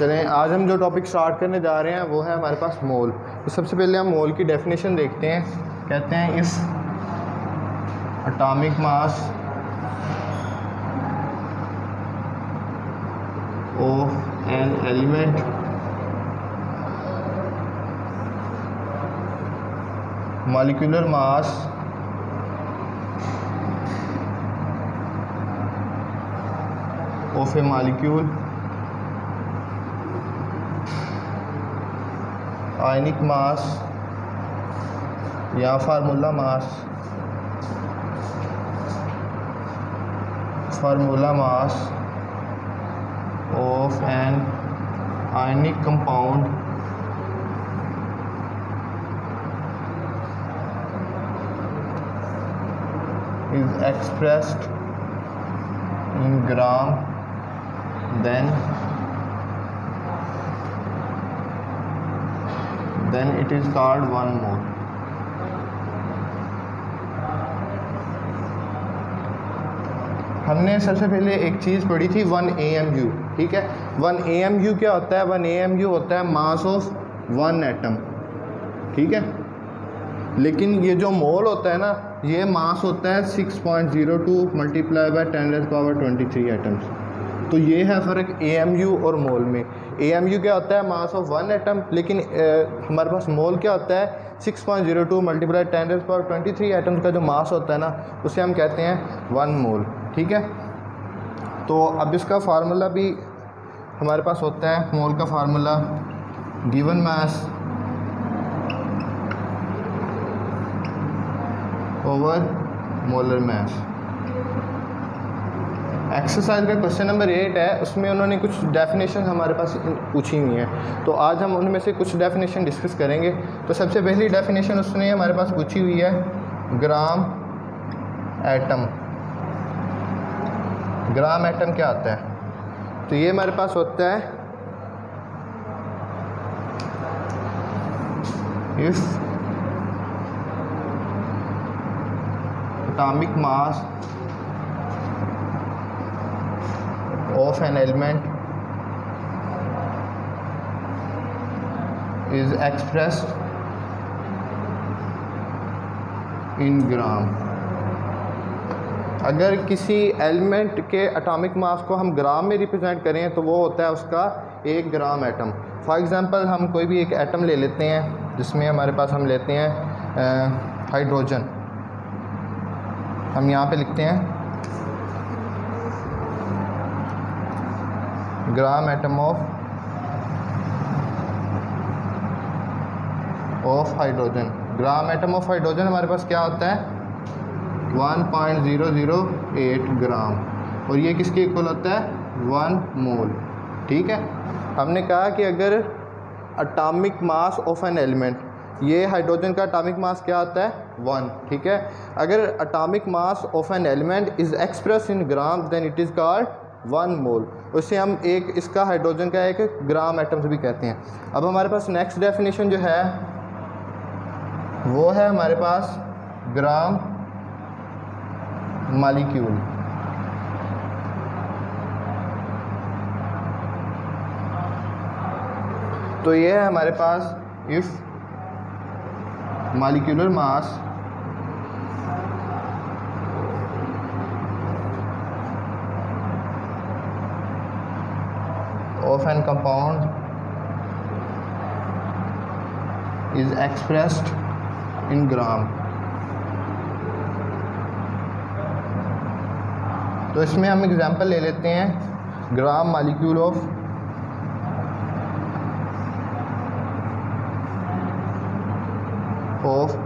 चलें, आज हम जो टॉपिक स्टार्ट करने जा रहे हैं वो है हमारे पास मोल। तो सबसे पहले हम मोल की डेफिनेशन देखते हैं। कहते हैं इस atomic mass of an element molecular mass of a molecule ionic mass या formula mass of an ionic compound is expressed in gram, then it is called 1 mole. हमने सबसे पहले एक चीज़ पढ़ी थी 1 AMU, ठीक है। 1 AMU क्या होता है? 1 AMU होता है मास ऑफ 1 एटम, ठीक है। लेकिन ये जो मोल होता है ना, ये मास होता है 6.02 मल्टीप्लाई बाय 10⁻23 एटम्स। तो ये है फ़र्क AMU और मोल में। AMU क्या होता है? मास ऑफ 1 एटम, लेकिन हमारे पास मोल क्या होता है? 6.02 मल्टीप्लाई 10⁻23 एटम्स का जो मास होता है ना, उसे हम कहते हैं 1 मोल, ठीक है। तो अब इसका फार्मूला भी हमारे पास होता है। मोल का formula given mass over molar mass. Exercise का क्वेश्चन नंबर 8 है, उसमें उन्होंने कुछ डेफिनेशन हमारे पास पूछी हुई हैं। तो आज हम उनमें से कुछ डेफिनेशन डिस्कस करेंगे। तो सबसे पहली डेफिनेशन उसने हमारे पास पूछी हुई है ग्राम एटम। ग्राम एटम क्या आता है? तो ये हमारे पास होता है if atomic mass of an element is expressed in gram। अगर किसी एलिमेंट के एटॉमिक मास को हम ग्राम में रिप्रेजेंट करें तो वो होता है उसका 1 ग्राम एटम। फॉर एग्जांपल हम कोई भी एक एटम ले लेते हैं, जिसमें हमारे पास हम लेते हैं हाइड्रोजन। हम यहाँ पे लिखते हैं gram atom of hydrogen. Gram atom of hydrogen हमारे पास क्या होता है? 1.008 ग्राम, और ये किसके इक्वल होता है? 1 मोल, ठीक है। हमने कहा कि अगर atomic mass of an element, ये हाइड्रोजन का एटॉमिक मास क्या आता है? 1, ठीक है। अगर atomic mass of an element is express in gram then it is called 1 mole. उसे हम एक इसका हाइड्रोजन का एक ग्राम एटम्स भी कहते हैं। अब हमारे पास नेक्स्ट डेफिनेशन जो है वो है हमारे पास ग्राम मॉलिक्यूल। तो ये है हमारे पास if molecular mass of an compound is expressed in gram। तो इसमें हम एग्जांपल ले लेते हैं ग्राम मॉलिक्यूल ऑफ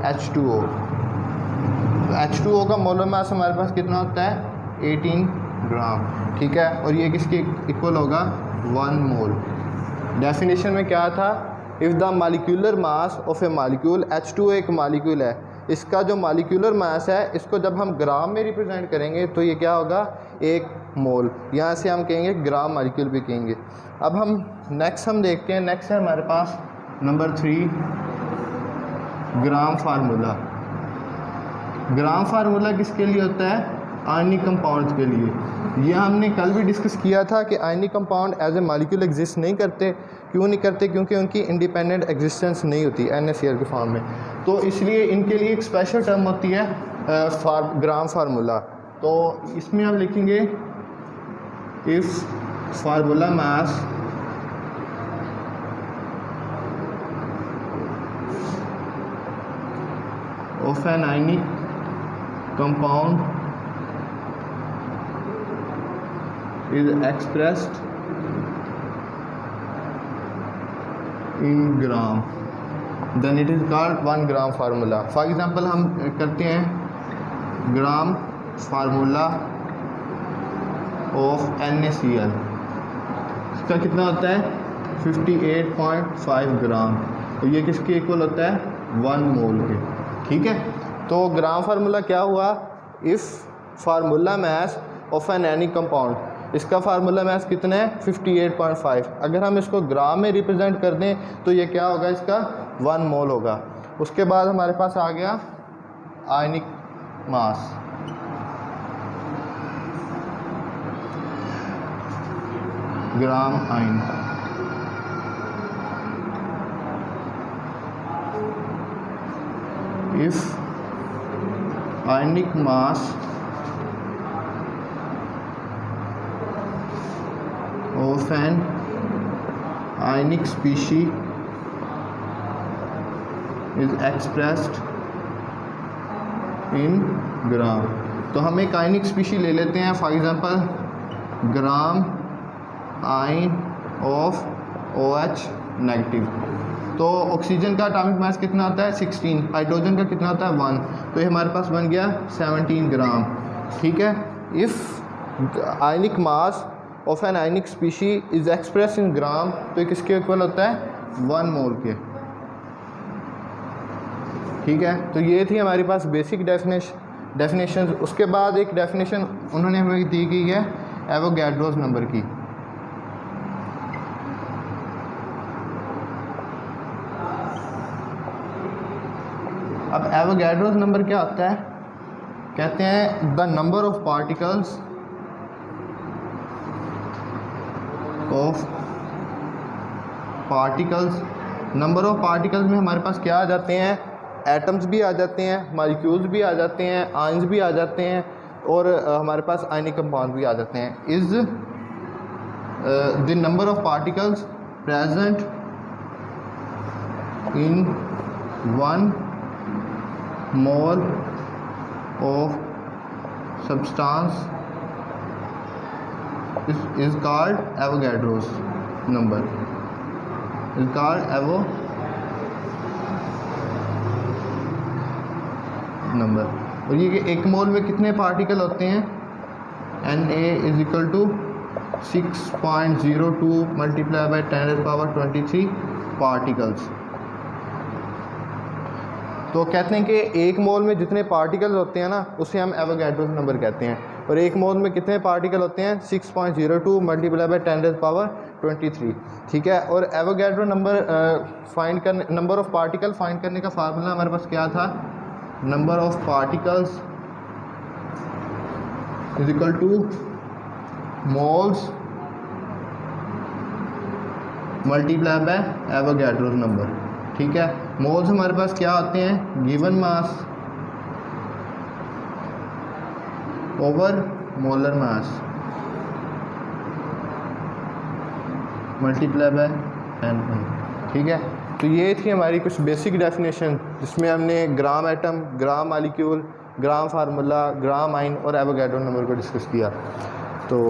H2O। तो H2O का मोलर मास हमारे पास कितना होता है? 18 ग्राम, ठीक है। और ये किसके इक्वल होगा? 1 मोल। डेफिनेशन में क्या था? If the molecular mass of a molecule, H2O एक मॉलिक्यूल है, इसका जो मॉलिक्यूलर मास है इसको जब हम ग्राम में रिप्रेजेंट करेंगे तो ये क्या होगा? 1 मोल। यहाँ से हम कहेंगे ग्राम मॉलिक्यूल भी कहेंगे। अब हम नेक्स्ट देखते हैं। नेक्स्ट है हमारे पास नंबर 3 ग्राम फार्मूला। ग्राम फार्मूला किसके लिए होता है? आयनिक कंपाउंड्स के लिए। ये हमने कल भी डिस्कस किया था कि ionic compound as a molecule exist नहीं करते। क्यों नहीं करते? क्योंकि उनकी इंडिपेंडेंट एग्जिस्टेंस नहीं होती NaCl के फॉर्म में। तो इसलिए इनके लिए एक स्पेशल टर्म होती है ग्राम फार्मूला। तो इसमें हम लिखेंगे if formula mass of an ionic compound is expressed in gram, then it is called 1 gram formula. For example, हम करते हैं ग्राम फार्मूला ऑफ NaCl, इसका कितना होता है 58.5 ग्राम, और ये किसके इक्वल होता है 1 मोल के। ठीक है, तो ग्राम फार्मूला क्या हुआ? If formula mass of an ionic compound, इसका फार्मूला मैस कितना है 58.5। अगर हम इसको ग्राम में रिप्रेजेंट कर दें तो ये क्या होगा? इसका 1 मोल होगा। उसके बाद हमारे पास आ गया आयनिक मास। ग्राम ion, if ionic mass of an ionic species is expressed in ग्राम। तो हम एक आयनिक स्पीशी ले लेते हैं, for example gram ion of OH negative. तो ऑक्सीजन का एटॉमिक मास कितना होता है 16, हाइड्रोजन का कितना होता है 1, तो ये हमारे पास बन गया 17 ग्राम। ठीक है, if ionic mass of an ionic species is express in gram, तो ये किसके इक्वल होता है 1 मोल के। ठीक है, तो ये थी हमारे पास बेसिक डेफिनेशन। उसके बाद एक डेफिनेशन उन्होंने हमें दी गई है एवोगैड्रोस नंबर की। अब एवोगैड्रोस नंबर क्या होता है? कहते हैं the number of particles number of particles में हमारे पास क्या आ जाते हैं? एटम्स भी आ जाते हैं, मॉलिक्यूल्स भी आ जाते हैं, आयंस भी आ जाते हैं, और हमारे पास आयनिक कंपाउंड भी आ जाते हैं। Is the number of particles present in 1 mole of substance is called Avogadro's number, is called number। और ये कि 1 मोल में कितने पार्टिकल होते हैं? Na is equal to 6.02 multiply by 10⁻23 particles. तो कहते हैं कि 1 मोल में जितने पार्टिकल्स होते हैं ना, उसे हम एवोगैड्रोस नंबर कहते हैं। और 1 मोल में कितने पार्टिकल होते हैं? 6.02 मल्टीप्लाई बाई 10⁻23। ठीक है, और Avogadro number number of particle find करने का फार्मूला हमारे पास क्या था? Number of particles is equal two moles multiply by Avogadro's number. ठीक है, मोल्स हमारे पास क्या होते हैं? Given mass over molar mass multiply by n। ठीक है, तो ये थी हमारी कुछ बेसिक डेफिनेशन, जिसमें हमने ग्राम एटम, ग्राम मॉलिक्यूल, ग्राम फार्मूला, ग्राम आइन और एवोगैड्रो नंबर को डिस्कस किया। तो